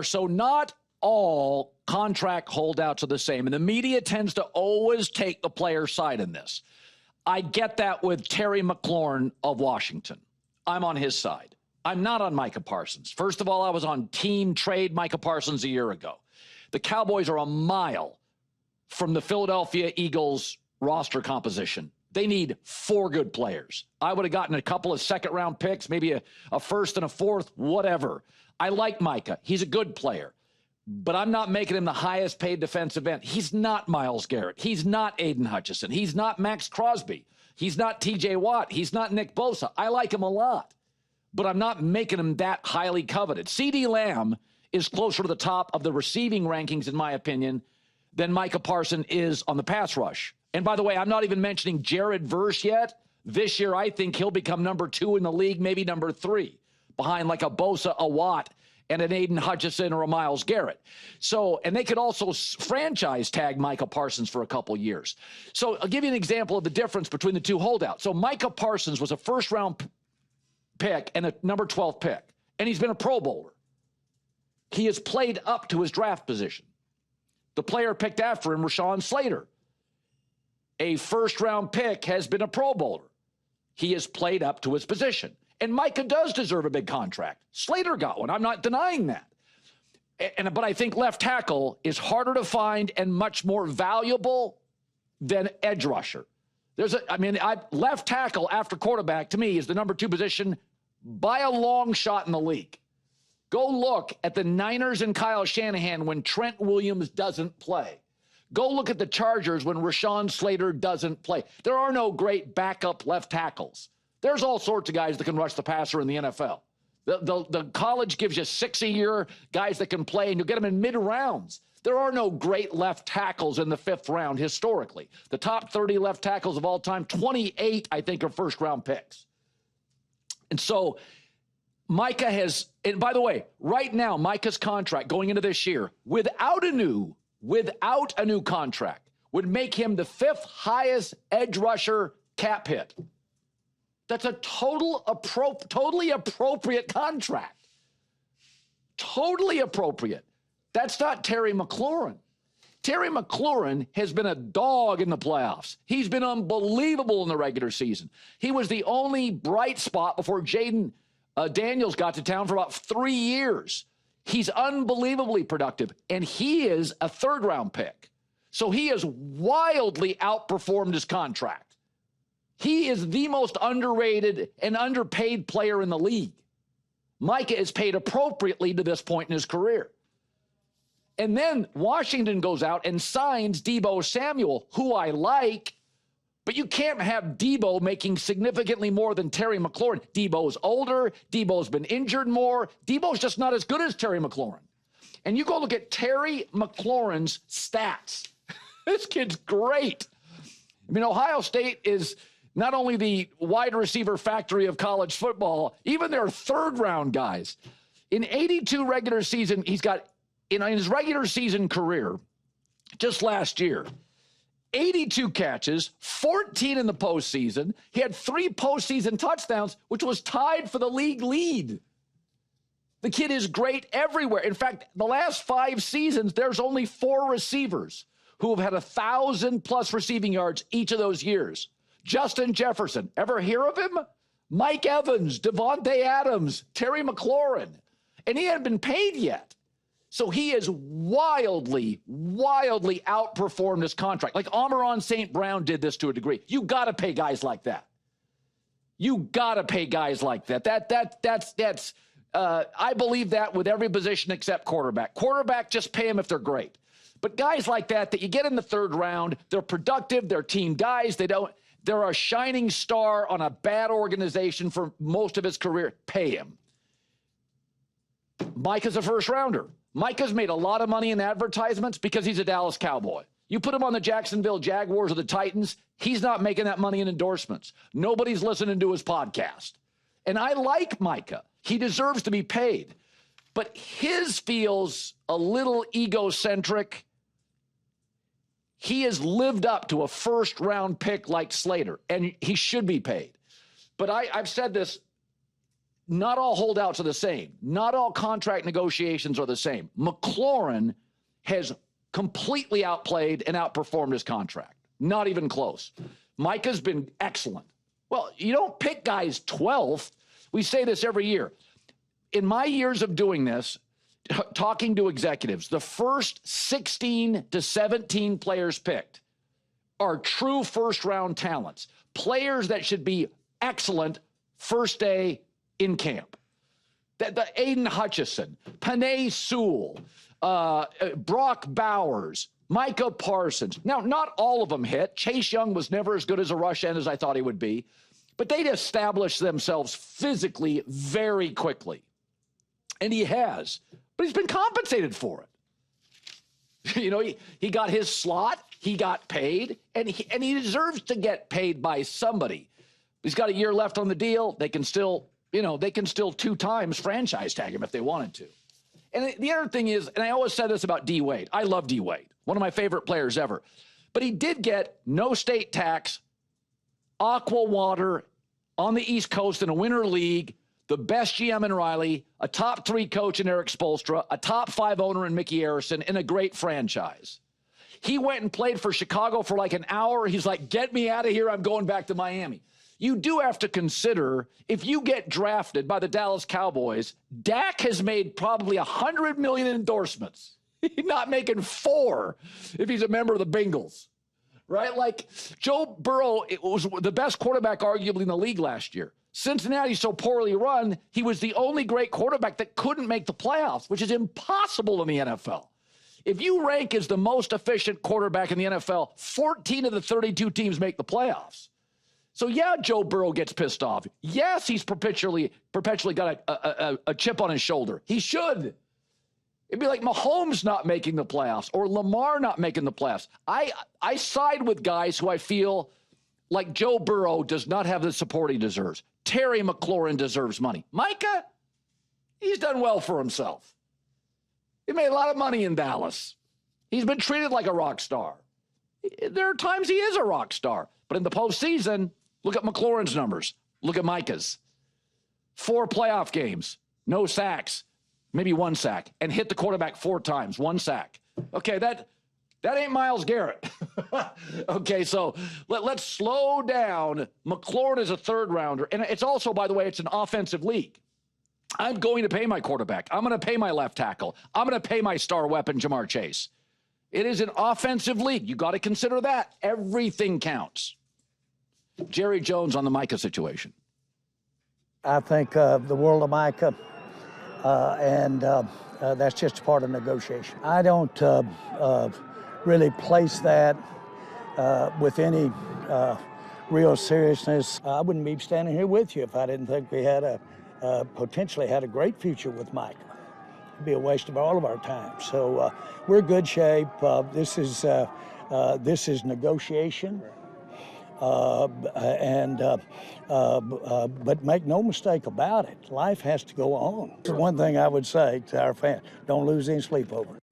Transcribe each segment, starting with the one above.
So not all contract holdouts are the same, and the media tends to always take the player side in this. I get that with Terry McLaurin of Washington. I'm on his side. I'm not on Micah Parsons. First of all, I was on team trade Micah Parsons a year ago. The Cowboys are a mile from the Philadelphia Eagles roster composition. They need 4 good players. I would have gotten a couple of second-round picks, maybe a first and a fourth, whatever. I like Micah. He's a good player. But I'm not making him the highest-paid defensive end. He's not Myles Garrett. He's not Aiden Hutchinson. He's not Max Crosby. He's not T.J. Watt. He's not Nick Bosa. I like him a lot. But I'm not making him that highly coveted. CeeDee Lamb is closer to the top of the receiving rankings, in my opinion, than Micah Parsons is on the pass rush. And by the way, I'm not even mentioning Jared Verse yet. This year, I think he'll become number 2 in the league, maybe number 3, behind like a Bosa, a Watt, and an Aiden Hutchinson or a Myles Garrett. So, and they could also franchise tag Micah Parsons for a couple years. So I'll give you an example of the difference between the two holdouts. So Micah Parsons was a first-round pick and a number 12 pick, and he's been a Pro Bowler. He has played up to his draft position. The player picked after him, Rashawn Slater, a first-round pick, has been a Pro Bowler. He has played up to his position. And Micah does deserve a big contract. Slater got one. I'm not denying that. But I think left tackle is harder to find and much more valuable than edge rusher. Left tackle after quarterback, to me, is the number 2 position by a long shot in the league. Go look at the Niners and Kyle Shanahan when Trent Williams doesn't play. Go look at the Chargers when Rashawn Slater doesn't play. There are no great backup left tackles. There's all sorts of guys that can rush the passer in the NFL. The college gives you 6 a year, guys that can play, and you'll get them in mid-rounds. There are no great left tackles in the 5th round historically. The top 30 left tackles of all time, 28, I think, are first-round picks. And so Micah has, and by the way, right now, Micah's contract going into this year, without a new contract, would make him the 5th highest edge rusher cap hit. That's a totally appropriate contract. Totally appropriate. That's not Terry McLaurin. Terry McLaurin has been a dog in the playoffs. He's been unbelievable in the regular season. He was the only bright spot before Jaden Daniels got to town for about 3 years. He's unbelievably productive, and he is a 3rd-round pick. So he has wildly outperformed his contract. He is the most underrated and underpaid player in the league. Micah is paid appropriately to this point in his career. And then Washington goes out and signs Deebo Samuel, who I like, but you can't have Deebo making significantly more than Terry McLaurin. Deebo's older. Deebo's been injured more. Deebo's just not as good as Terry McLaurin. And you go look at Terry McLaurin's stats. This kid's great. I mean, Ohio State is not only the wide receiver factory of college football, even their 3rd-round guys. In 82 regular season, he's got, in his regular season career, just last year, 82 catches, 14 in the postseason. He had 3 postseason touchdowns, which was tied for the league lead. The kid is great everywhere. In fact, the last 5 seasons, there's only 4 receivers who have had 1,000+ receiving yards each of those years. Justin Jefferson, ever hear of him? Mike Evans, Devontae Adams, Terry McLaurin. And he hadn't been paid yet. So he has wildly outperformed his contract. Like Amon-Ra St. Brown did this to a degree. You got to pay guys like that. That's I believe that with every position except quarterback. Quarterback, just pay them if they're great. But guys like that you get in the 3rd round, they're productive, they're team guys, they're a shining star on a bad organization for most of his career. Pay him. Micah's a 1st-rounder. Micah's made a lot of money in advertisements because he's a Dallas Cowboy. You put him on the Jacksonville Jaguars or the Titans, he's not making that money in endorsements. Nobody's listening to his podcast. And I like Micah. He deserves to be paid. But his feels a little egocentric. He has lived up to a 1st-round pick like Slater, and he should be paid. But I've said this, not all holdouts are the same. Not all contract negotiations are the same. McLaurin has completely outplayed and outperformed his contract. Not even close. Micah's been excellent. Well, you don't pick guys 12th. We say this every year. In my years of doing this, talking to executives, the first 16 to 17 players picked are true first-round talents, players that should be excellent first day in camp. The Aiden Hutchison, Penei Sewell, Brock Bowers, Micah Parsons. Now, not all of them hit. Chase Young was never as good as a rush end as I thought he would be, but they'd established themselves physically very quickly. And he has, but he's been compensated for it. You know, he got his slot, he got paid, and he deserves to get paid by somebody. He's got a year left on the deal. They can still 2 times franchise tag him if they wanted to. And the other thing is, and I always said this about D. Wade. I love D. Wade, one of my favorite players ever. But he did get no state tax, aqua water on the East Coast in a winter league, the best GM in Riley, a top 3 coach in Eric Spoelstra, a top 5 owner in Mickey Arison, and a great franchise. He went and played for Chicago for like an hour. He's like, get me out of here. I'm going back to Miami. You do have to consider, if you get drafted by the Dallas Cowboys, Dak has made probably 100 million endorsements. He's not making 4 if he's a member of the Bengals, right? Like Joe Burrow, it was the best quarterback arguably in the league last year. Cincinnati's so poorly run, he was the only great quarterback that couldn't make the playoffs, which is impossible in the NFL. If you rank as the most efficient quarterback in the NFL, 14 of the 32 teams make the playoffs. So, yeah, Joe Burrow gets pissed off. Yes, he's perpetually got a chip on his shoulder. He should. It'd be like Mahomes not making the playoffs or Lamar not making the playoffs. I side with guys who I feel like Joe Burrow does not have the support he deserves. Terry McLaurin deserves money. Micah, he's done well for himself. He made a lot of money in Dallas. He's been treated like a rock star. There are times he is a rock star. But in the postseason, look at McLaurin's numbers. Look at Micah's. 4 playoff games, no sacks, maybe 1 sack, and hit the quarterback 4 times, 1 sack. Okay, that ain't Myles Garrett. Okay, so let's slow down. McLaurin is a 3rd rounder. And it's also, by the way, it's an offensive league. I'm going to pay my quarterback. I'm going to pay my left tackle. I'm going to pay my star weapon, Jamar Chase. It is an offensive league. You got to consider that. Everything counts. Jerry Jones on the Micah situation. I think the world of Micah, and that's just a part of negotiation. I don't really place that with any real seriousness. I wouldn't be standing here with you if I didn't think we had potentially had a great future with Micah. It'd be a waste of all of our time. So we're in good shape. This is negotiation. But make no mistake about it, life has to go on. The one thing I would say to our fans, don't lose any sleep over it.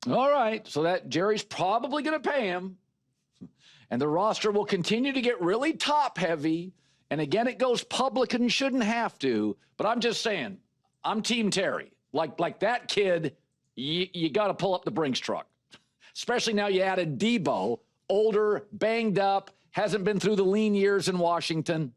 All right, so that Jerry's probably going to pay him, and the roster will continue to get really top-heavy, and again, it goes public and shouldn't have to, but I'm just saying, I'm Team Terry. Like that kid, you got to pull up the Brinks truck, especially now you added Debo, older, banged up, hasn't been through the lean years in Washington.